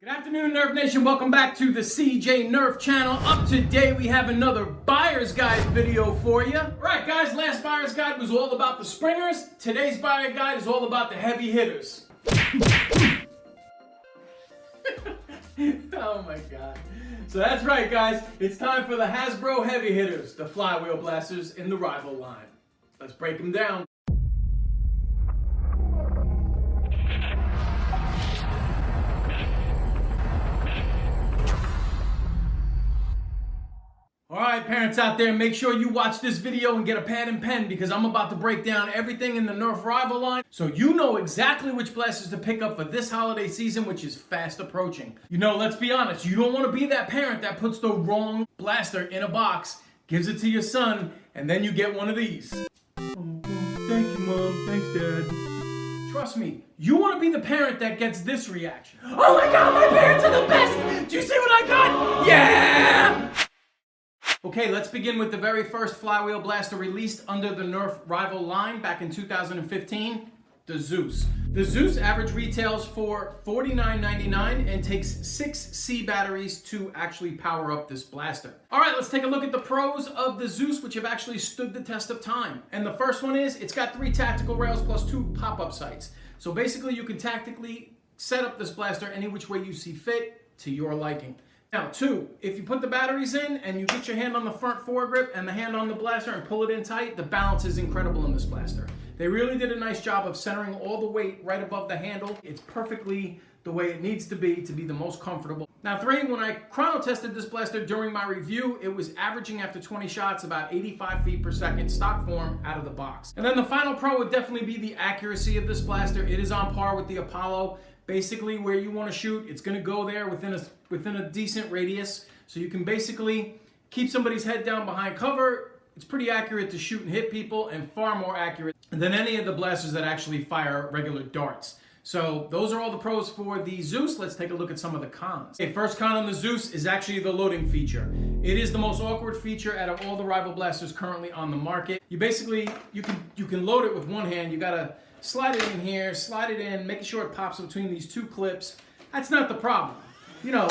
Good afternoon, Nerf Nation. Welcome back to the CJ Nerf channel. Up today, we have another buyer's guide video for you. All right, guys, last buyer's guide was all about the springers. Today's buyer guide is all about the heavy hitters. Oh my God. So that's right, guys. It's time for the Hasbro heavy hitters, the Flywheel blasters in the rival line. Let's break them down. Alright, parents out there, make sure you watch this video and get a pad and pen because I'm about to break down everything in the Nerf rival line so you know exactly which blasters to pick up for this holiday season, which is fast approaching. You know, let's be honest, you don't want to be that parent that puts the wrong blaster in a box, gives it to your son, and then you get one of these. Oh, thank you, Mom. Thanks, Dad. Trust me, you want to be the parent that gets this reaction. Oh my God, my parents are the best! Do you see what I got? Yeah! Okay, let's begin with the very first Flywheel blaster released under the Nerf rival line back in 2015, the Zeus. The Zeus average retails for $49.99 and takes 6 C batteries to actually power up this blaster. All right, let's take a look at the pros of the Zeus, which have actually stood the test of time. And the first one is, it's got 3 tactical rails plus 2 pop-up sights. So basically you can tactically set up this blaster any which way you see fit to your liking. Now, 2, if you put the batteries in and you get your hand on the front foregrip and the hand on the blaster and pull it in tight, the balance is incredible in this blaster. They really did a nice job of centering all the weight right above the handle. It's perfectly the way it needs to be the most comfortable. Now, 3, when I chrono tested this blaster during my review, it was averaging after 20 shots about 85 feet per second stock form out of the box. And then the final pro would definitely be the accuracy of this blaster. It is on par with the Apollo. Basically, where you want to shoot, it's going to go there within a decent radius. So you can basically keep somebody's head down behind cover. It's pretty accurate to shoot and hit people and far more accurate than any of the blasters that actually fire regular darts. So those are all the pros for the Zeus. Let's take a look at some of the cons. Okay, first con on the Zeus is actually the loading feature. It is the most awkward feature out of all the rival blasters currently on the market. You basically, you can load it with one hand. You gotta slide it in here, slide it in, making sure it pops between these 2 clips. That's not the problem. You know,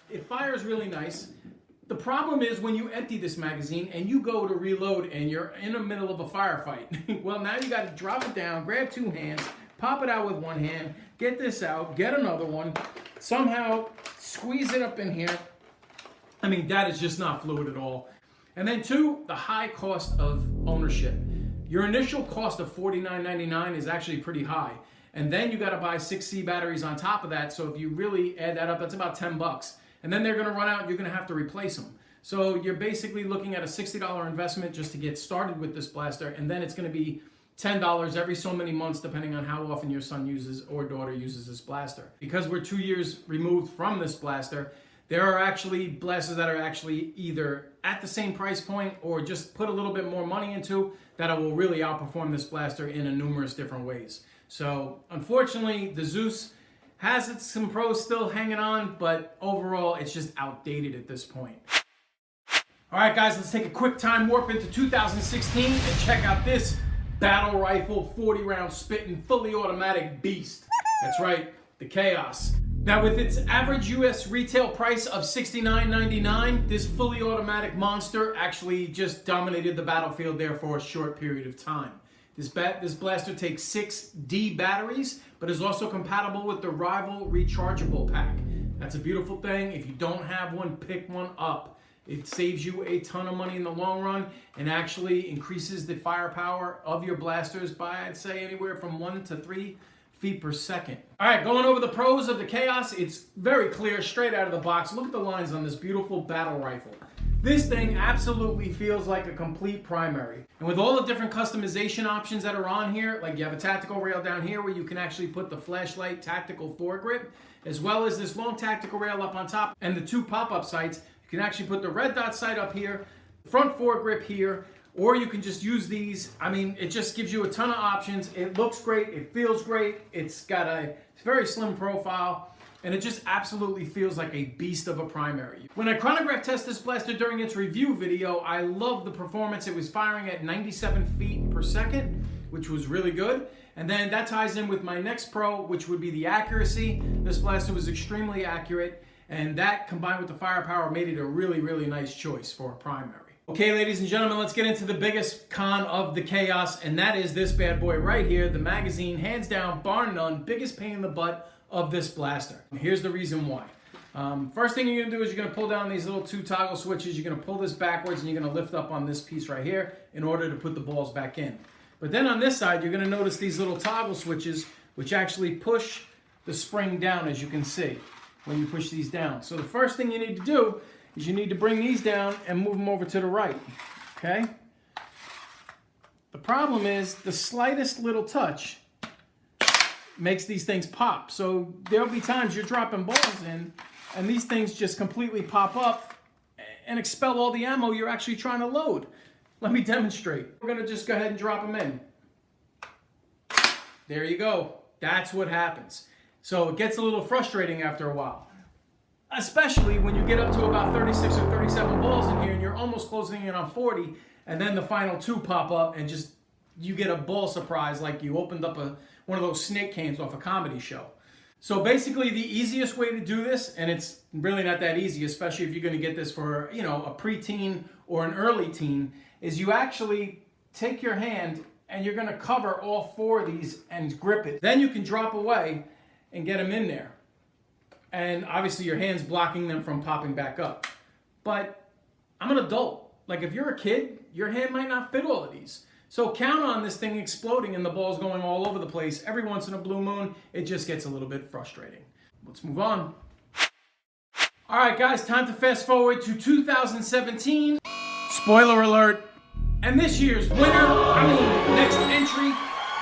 it fires really nice. The problem is when you empty this magazine and you go to reload and you're in the middle of a firefight. Well, now you got to drop it down, grab 2 hands, pop it out with 1 hand, get this out, get another one, somehow squeeze it up in here. I mean, that is just not fluid at all. And then 2, the high cost of ownership. Your initial cost of $49.99 is actually pretty high. And then you got to buy 6 C batteries on top of that. So if you really add that up, that's about $10. And then they're going to run out and you're going to have to replace them. So you're basically looking at a $60 investment just to get started with this blaster. And then it's going to be $10 every so many months, depending on how often your son uses or daughter uses this blaster. Because we're 2 years removed from this blaster, there are actually blasters that are actually either at the same price point or just put a little bit more money into that will really outperform this blaster in a numerous different ways. So unfortunately, the Zeus has some pros still hanging on, but overall it's just outdated at this point. All right, guys, let's take a quick time warp into 2016 and check out this battle rifle 40-round spitting fully automatic beast. That's right, the Chaos. Now, with its average US retail price of $69.99, this fully automatic monster actually just dominated the battlefield there for a short period of time. This blaster takes 6 D batteries, but is also compatible with the rival rechargeable pack. That's a beautiful thing. If you don't have one, pick one up. It saves you a ton of money in the long run and actually increases the firepower of your blasters by, I'd say, anywhere from 1 to 3 feet per second. All right, going over the pros of the Chaos, it's very clear, straight out of the box. Look at the lines on this beautiful battle rifle. This thing absolutely feels like a complete primary. And with all the different customization options that are on here, like you have a tactical rail down here where you can actually put the flashlight tactical foregrip, as well as this long tactical rail up on top, and the 2 pop-up sights. You can actually put the red dot sight up here, front foregrip here, or you can just use these. I mean, it just gives you a ton of options. It looks great, it feels great, it's got a very slim profile, and it just absolutely feels like a beast of a primary. When I chronograph test this blaster during its review video, I love the performance. It was firing at 97 feet per second, which was really good. And then that ties in with my next pro, which would be the accuracy. This blaster was extremely accurate, and that combined with the firepower made it a really, really nice choice for a primary. Okay, ladies and gentlemen, let's get into the biggest con of the chaos, and that is this bad boy right here, the magazine, hands down, bar none, biggest pain in the butt of this blaster. Here's the reason why. First thing you're going to do is you're going to pull down these little two toggle switches. You're going to pull this backwards and you're going to lift up on this piece right here in order to put the balls back in. But then on this side, you're going to notice these little toggle switches which actually push the spring down, as you can see, when you push these down. So the first thing you need to do is you need to bring these down and move them over to the right, okay? The problem is the slightest little touch makes these things pop. So there'll be times you're dropping balls in and these things just completely pop up and expel all the ammo you're actually trying to load. Let me demonstrate. We're gonna just go ahead and drop them in. There you go. That's what happens. So it gets a little frustrating after a while, especially when you get up to about 36 or 37 balls in here and you're almost closing in on 40, and then the final two pop up and just you get a ball surprise like you opened up one of those snake cans off a comedy show. So basically the easiest way to do this, and it's really not that easy, especially if you're going to get this for, you know, a preteen or an early teen, is you actually take your hand and you're going to cover all four of these and grip it. Then you can drop away and get them in there. And obviously your hand's blocking them from popping back up. But I'm an adult. Like if you're a kid, your hand might not fit all of these. So count on this thing exploding and the balls going all over the place. Every once in a blue moon, it just gets a little bit frustrating. Let's move on. All right, guys, time to fast forward to 2017. Spoiler alert. And this year's winner, next entry,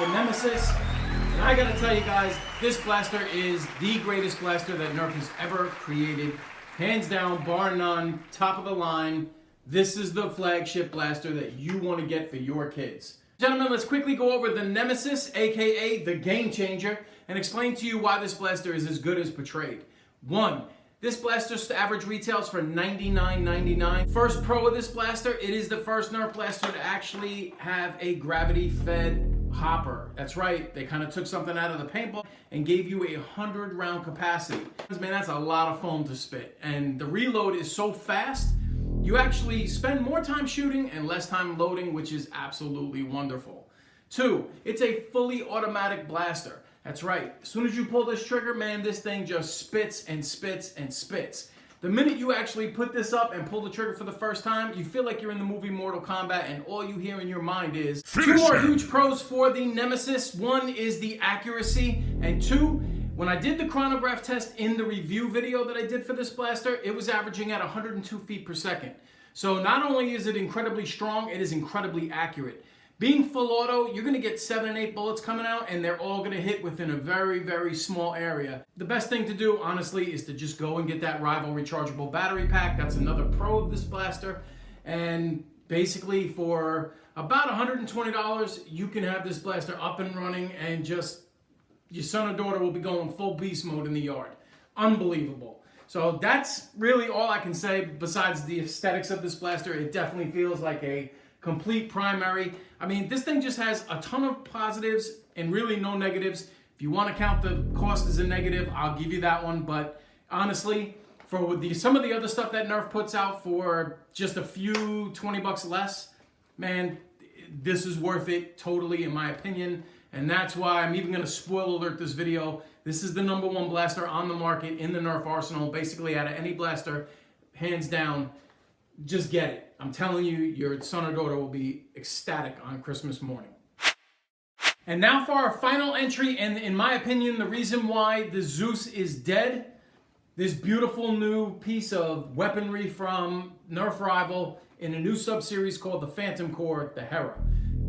the Nemesis. And I gotta tell you guys, this blaster is the greatest blaster that Nerf has ever created. Hands down, bar none, top of the line. This is the flagship blaster that you want to get for your kids. Gentlemen, let's quickly go over the Nemesis, aka the game changer, and explain to you why this blaster is as good as portrayed. 1. This blaster's average retails for $99.99. First pro of this blaster, it is the first Nerf blaster to actually have a gravity-fed hopper. That's right, they kind of took something out of the paintball and gave you a 100-round capacity. Man, that's a lot of foam to spit, and the reload is so fast, you actually spend more time shooting and less time loading, which is absolutely wonderful. 2, it's a fully automatic blaster. That's right. As soon as you pull this trigger, man, this thing just spits and spits and spits. The minute you actually put this up and pull the trigger for the first time, you feel like you're in the movie Mortal Kombat and all you hear in your mind is two more huge pros for the Nemesis. 1 is the accuracy, and 2, when I did the chronograph test in the review video that I did for this blaster, it was averaging at 102 feet per second. So not only is it incredibly strong, it is incredibly accurate. Being full auto, you're going to get 7 and 8 bullets coming out, and they're all going to hit within a very, very small area. The best thing to do, honestly, is to just go and get that Rival rechargeable battery pack. That's another pro of this blaster. And basically for about $120, you can have this blaster up and running, and just your son or daughter will be going full beast mode in the yard. Unbelievable. So that's really all I can say besides the aesthetics of this blaster. It definitely feels like a complete primary. I mean, this thing just has a ton of positives and really no negatives. If you want to count the cost as a negative, I'll give you that one. But honestly, for some of the other stuff that Nerf puts out for just a few 20 bucks less, man, this is worth it totally in my opinion. And that's why I'm even going to spoil alert this video. This is the #1 blaster on the market in the Nerf arsenal. Basically, out of any blaster, hands down, just get it. I'm telling you, your son or daughter will be ecstatic on Christmas morning. And now for our final entry, and in my opinion, the reason why the Zeus is dead, this beautiful new piece of weaponry from Nerf Rival in a new sub-series called the Phantom Core, the Hera.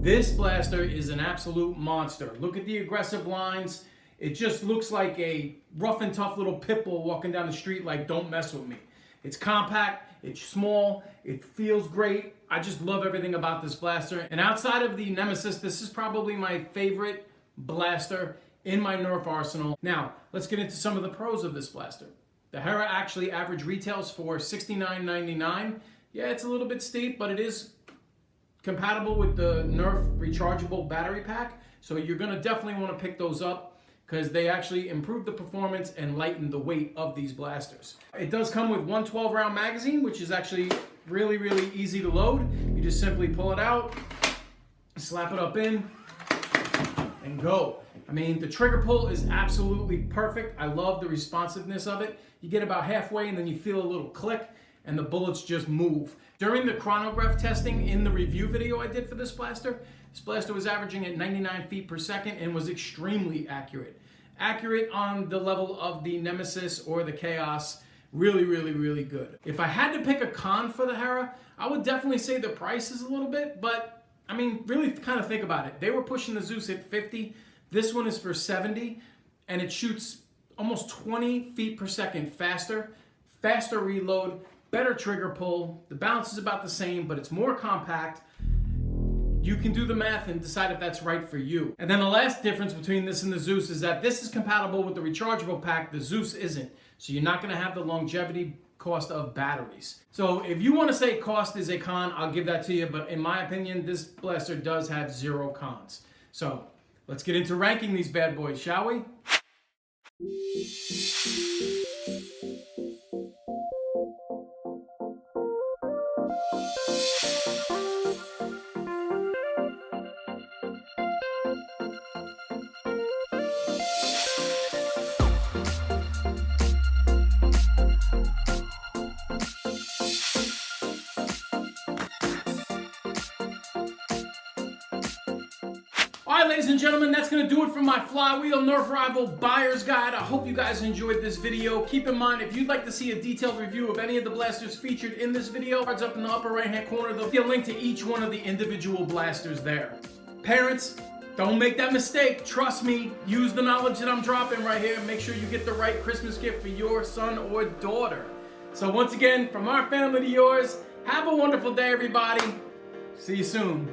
This blaster is an absolute monster. Look at the aggressive lines. It just looks like a rough and tough little pit bull walking down the street like, don't mess with me. It's compact, it's small, it feels great. I just love everything about this blaster. And outside of the Nemesis, this is probably my favorite blaster in my Nerf arsenal. Now, let's get into some of the pros of this blaster. The Hera actually average retails for $69.99. Yeah, it's a little bit steep, but it is compatible with the Nerf rechargeable battery pack. So you're gonna definitely wanna pick those up because they actually improve the performance and lighten the weight of these blasters. It does come with one 12-round magazine, which is actually really, really easy to load. You just simply pull it out, slap it up in, and go. I mean, the trigger pull is absolutely perfect. I love the responsiveness of it. You get about halfway and then you feel a little click and the bullets just move. During the chronograph testing in the review video I did for this blaster was averaging at 99 feet per second and was extremely accurate. Accurate on the level of the Nemesis or the Chaos. Really, really, really good. If I had to pick a con for the Hera, I would definitely say the price is a little bit, but I mean, really kind of think about it. They were pushing the Zeus at 50. This one is for 70, and it shoots almost 20 feet per second faster reload, better trigger pull. The balance is about the same, but it's more compact. You can do the math and decide if that's right for you. And then the last difference between this and the Zeus is that this is compatible with the rechargeable pack, the Zeus isn't. So you're not gonna have the longevity cost of batteries. So if you wanna say cost is a con, I'll give that to you, but in my opinion, this blaster does have zero cons. So let's get into ranking these bad boys, shall we? Alright, ladies and gentlemen, that's going to do it for my Flywheel Nerf Rival Buyer's Guide. I hope you guys enjoyed this video. Keep in mind, if you'd like to see a detailed review of any of the blasters featured in this video, cards up in the upper right-hand corner, there'll be a link to each one of the individual blasters there. Parents, don't make that mistake. Trust me, use the knowledge that I'm dropping right here and make sure you get the right Christmas gift for your son or daughter. So once again, from our family to yours, have a wonderful day, everybody. See you soon.